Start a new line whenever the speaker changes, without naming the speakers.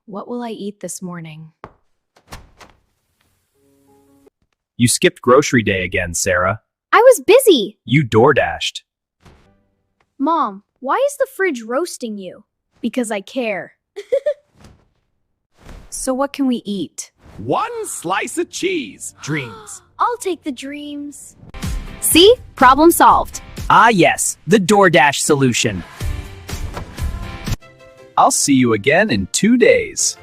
What will I eat this morning?
You skipped grocery day again, Sarah.
I was busy.
You DoorDashed.
Mom, why is the fridge roasting you? Because I care.
So what can we eat?
One slice of cheese. Dreams.
I'll take the dreams.
See? Problem solved.
Ah yes, the DoorDash solution.
I'll see you again in 2 days.